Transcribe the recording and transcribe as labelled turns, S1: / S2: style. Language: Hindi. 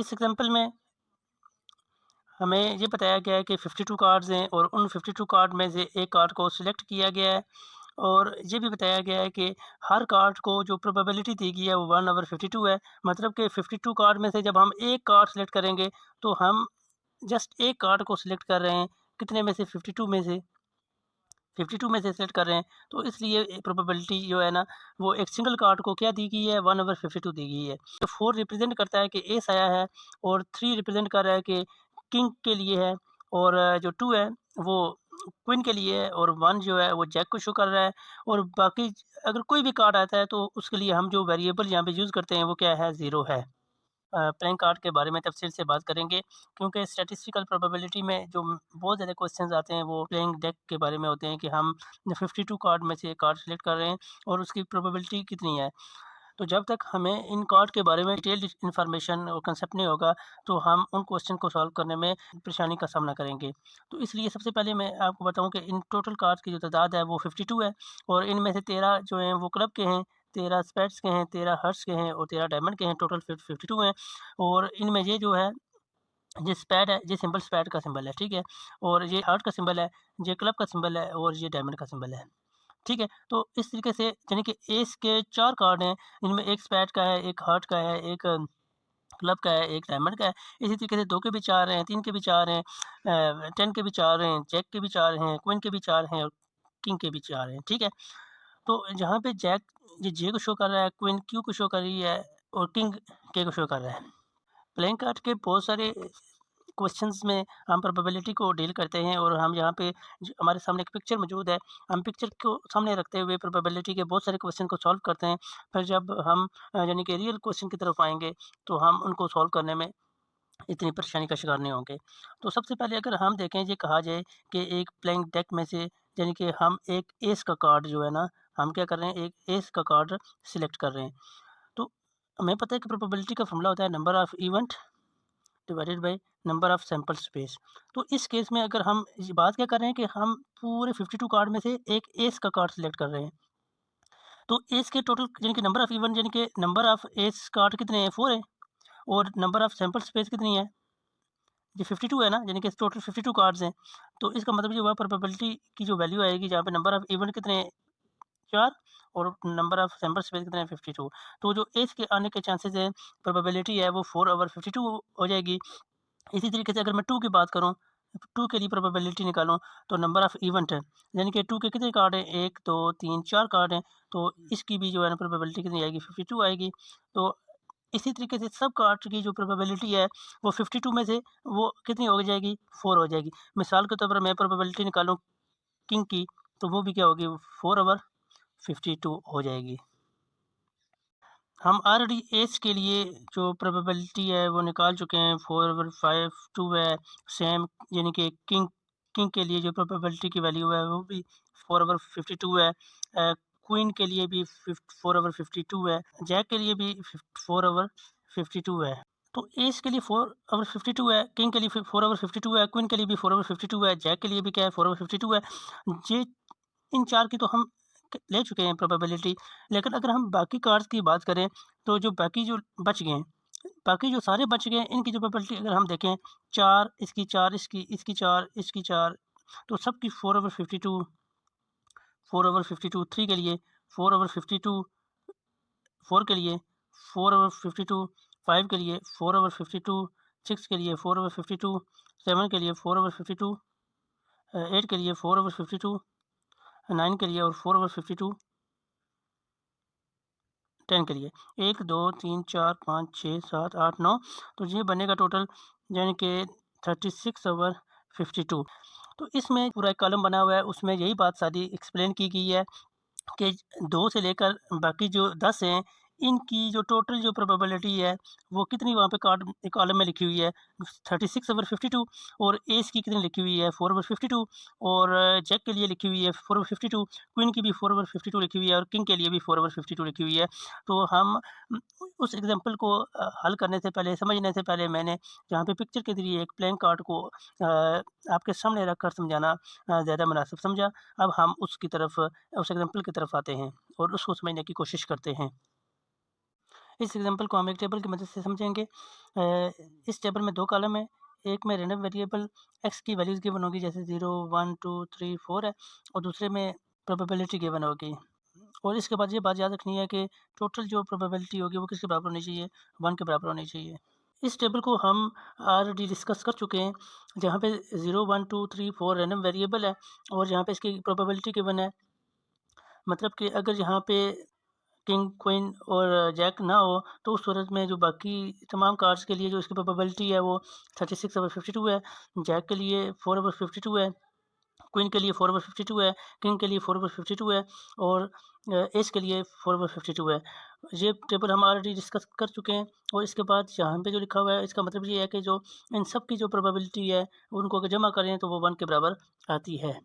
S1: इस एग्ज़ाम्पल में हमें ये बताया गया है कि 52 कार्ड्स हैं और उन 52 कार्ड में से एक कार्ड को सिलेक्ट किया गया है और ये भी बताया गया है कि हर कार्ड को जो प्रोबेबिलिटी दी गई है वो 1/52 है। मतलब कि 52 कार्ड में से जब हम एक कार्ड सेलेक्ट करेंगे तो हम जस्ट एक कार्ड को सिलेक्ट कर रहे हैं, कितने में से 52 में से 52 में से सेलेक्ट कर रहे हैं। तो इसलिए प्रोबेबिलिटी जो है ना वो एक सिंगल कार्ड को क्या दी गई है 1/52 दी गई है। तो 4 रिप्रेजेंट करता है कि एस आया है और 3 रिप्रेजेंट कर रहा है कि किंग के लिए है और जो 2 है वो क्वीन के लिए है और 1 जो है वो जैक को शो कर रहा है और बाकी अगर कोई भी कार्ड आता है तो उसके लिए हम जो वेरिएबल यहाँ पे यूज़ करते हैं वो क्या है 0 है। प्लेइंग कार्ड के बारे में तफ़सील से बात करेंगे क्योंकि स्टैटिस्टिकल प्रोबेबिलिटी में जो बहुत ज़्यादा क्वेश्चंस आते हैं वो प्लेइंग डेक के बारे में होते हैं कि हम 52 कार्ड में से एक कार्ड सेलेक्ट कर रहे हैं और उसकी प्रोबेबिलिटी कितनी है। तो जब तक हमें इन कार्ड के बारे में डिटेल्ड इन्फॉर्मेशन और कंसेप्ट नहीं होगा तो हम उन क्वेश्चन को सॉल्व करने में परेशानी का सामना करेंगे। तो इसलिए सबसे पहले मैं आपको बताऊँ कि इन टोटल कार्ड्स की जो तादाद है वो 52 है और इनमें से 13 जो हैं वो क्लब के हैं, 13 स्पेड्स के हैं, 13 हर्ट्स के हैं और 13 डायमंड के हैं, टोटल 52 हैं। और इनमें ये जो है, ये स्पैड है, ये सिंबल स्पैड का सिंबल है, ठीक है? और ये हार्ट का सिंबल है, ये क्लब का सिंबल है और ये डायमंड का सिंबल है। ठीक है? तो इस तरीके से यानी कि एस के 4 कार्ड हैं, इनमें एक स्पैड का है, एक हार्ट का है, एक क्लब का है, एक डायमंड का है। इसी तरीके से 2 के भी 4 हैं, 3 के भी 4 हैं, 10 के भी 4 हैं, जैक के भी 4 हैं, क्वीन के भी 4 हैं और किंग के भी 4 हैं, ठीक है? तो जहाँ पे जैक ये जे को शो कर रहा है, क्वीन क्यू को शो कर रही है और किंग के को शो कर रहा है। प्लेइंग कार्ड के बहुत सारे क्वेश्चंस में हम प्रोबेबिलिटी को डील करते हैं और हम यहाँ पे हमारे सामने एक पिक्चर मौजूद है, हम पिक्चर को सामने रखते हुए प्रोबेबिलिटी के बहुत सारे क्वेश्चन को सॉल्व करते हैं। फिर जब हम यानी कि रियल क्वेश्चन की तरफ आएँगे तो हम उनको सॉल्व करने में इतनी परेशानी का शिकार नहीं होंगे। तो सबसे पहले अगर हम देखें, ये कहा जाए कि एक प्लेइंग डेक में से यानी कि हम एक एस का कार्ड जो है ना, हम क्या कर रहे हैं, एक एस का कार्ड सिलेक्ट कर रहे हैं। तो हमें पता है कि प्रोबेबिलिटी का फ़ॉर्मूला होता है number of event divided by number of sample space. तो इस केस में अगर हम ये बात क्या कर रहे हैं कि हम पूरे 52 कार्ड में से एक एस का कार्ड सिलेक्ट कर रहे हैं। तो एस के टोटल यानी कि नंबर ऑफ इवेंट यानी कि नंबर ऑफ एस कार्ड कितने हैं, 4 है और नंबर ऑफ सैंपल स्पेस कितनी है? ये 52 है ना, यानी कि टोटल 52 कार्ड्स हैं। तो इसका मतलब ये हुआ प्रोबेबिलिटी की जो वैल्यू आएगी जहाँ पे नंबर ऑफ इवेंट कितने हैं, 4 और नंबर ऑफ सैंपल स्पेस कितने हैं, 52। तो जो एस के आने के चांसेस हैं, प्रोबेबिलिटी है वो 4/52 हो जाएगी। इसी तरीके से अगर मैं 2 की बात करूँ, 2 के लिए प्रोबेबिलिटी निकालूँ तो नंबर ऑफ इवेंट है, यानी कि 2 के कितने कार्ड हैं, 1, 2, 3, 4 कार्ड हैं, तो इसकी भी जो है ना प्रोबेबिलिटी कितनी आएगी, 52 आएगी। तो इसी तरीके से सब कार्ड्स की जो प्रोबेबिलिटी है वो 52 में से वो कितनी हो जाएगी, 4 हो जाएगी। मिसाल के तौर पर मैं प्रोबेबिलिटी निकालूँ किंग की, तो वो भी क्या होगी, 4/52 हो जाएगी। हम ऑलरेडी एज के लिए जो प्रोबेबिलिटी है वो निकाल चुके हैं, 4/52 है। सेम यानी कि किंग किंग के लिए जो प्रोबेबिलिटी की वैल्यू है वो भी 4/52 है। क्वीन के लिए भी 4/52 है। जैक के लिए भी 4/52 है। तो एज के लिए 4/52 है, किंग के लिए 4/52 है, क्वीन के लिए भी 4/52 है, जैक के लिए भी क्या है, 4/52 है। ये इन 4 की तो हम ले चुके हैं प्रोबेबिलिटी। लेकिन अगर हम बाकी कार्ड्स की बात करें तो जो बाकी जो बच गए हैं, बाकी जो सारे बच गए हैं इनकी जो प्रोबेबिलिटी अगर हम देखें, 4 इसकी 4 इसकी 4 इसकी 4, तो सबकी 4/52, 4/52 3 के लिए, 4/52 4 के लिए, 4/52 5 के लिए, 4/52 6 के लिए, 4/52 7 के लिए, 4/52 8 के लिए, 4/52 9 के लिए और 4/52 10 के लिए। 1, 2, 3, 4, 5, 6, 7, 8, 9, तो ये बनेगा टोटल यानी कि 36/52। तो इसमें पूरा एक कॉलम बना हुआ है, उसमें यही बात सारी एक्सप्लेन की गई है कि 2 से लेकर बाकी जो 10 हैं, इनकी जो टोटल जो प्रोबेबिलिटी है, वो कितनी वहाँ पे कार्ड एक कॉलम में लिखी हुई है, 36/52 और एस की कितनी लिखी हुई है, 4/52 और जैक के लिए लिखी हुई है 4/52, क्वीन की भी 4/52 लिखी हुई है और किंग के लिए भी 4/52 लिखी हुई है। तो हम उस एग्ज़ाम्पल को हल करने से पहले, समझने से पहले मैंने जहाँ पे पिक्चर के ज़रिए एक प्लेइंग कार्ड को आपके सामने रखकर समझाना ज़्यादा मुनासिब समझा। अब हम उस एग्ज़ाम्पल की तरफ आते हैं और उसको समझने की कोशिश करते हैं। इस एग्जांपल को हम एक टेबल की मदद से समझेंगे। इस टेबल में 2 कॉलम है, एक में रैंडम वेरिएबल x की वैल्यूज़ गिवन होगी जैसे 0, 1, 2, 3, 4 है और दूसरे में प्रोबेबिलिटी गिवन होगी। और इसके बाद ये बात याद रखनी है कि टोटल जो प्रोबेबिलिटी होगी वो किसके बराबर होनी चाहिए? 1 के बराबर होनी चाहिए। इस टेबल को हम ऑलरेडी डिस्कस कर चुके हैं, जहाँ पे 0, 1, 2, 3, 4 रैंडम वेरिएबल है और यहाँ पे इसकी प्रोबेबिलिटी गिवन है। मतलब कि अगर यहाँ पे किंग, क्वीन और जैक ना हो, तो उस सूरत में जो बाकी तमाम कार्ड्स के लिए जो इसकी प्रोबेबिलिटी है वो 36/52 है, जैक के लिए 4/52 है, क्वीन के लिए 4/52 है, किंग के लिए 4/52 है और एस के लिए 4/52 है। ये टेबल हम ऑलरेडी डिस्कस कर चुके हैं और इसके बाद यहाँ पे जो लिखा हुआ है इसका मतलब ये है कि जो इन सब की जो प्रोबेबिलिटी है उनको अगर जमा करें तो वो 1 के बराबर आती है।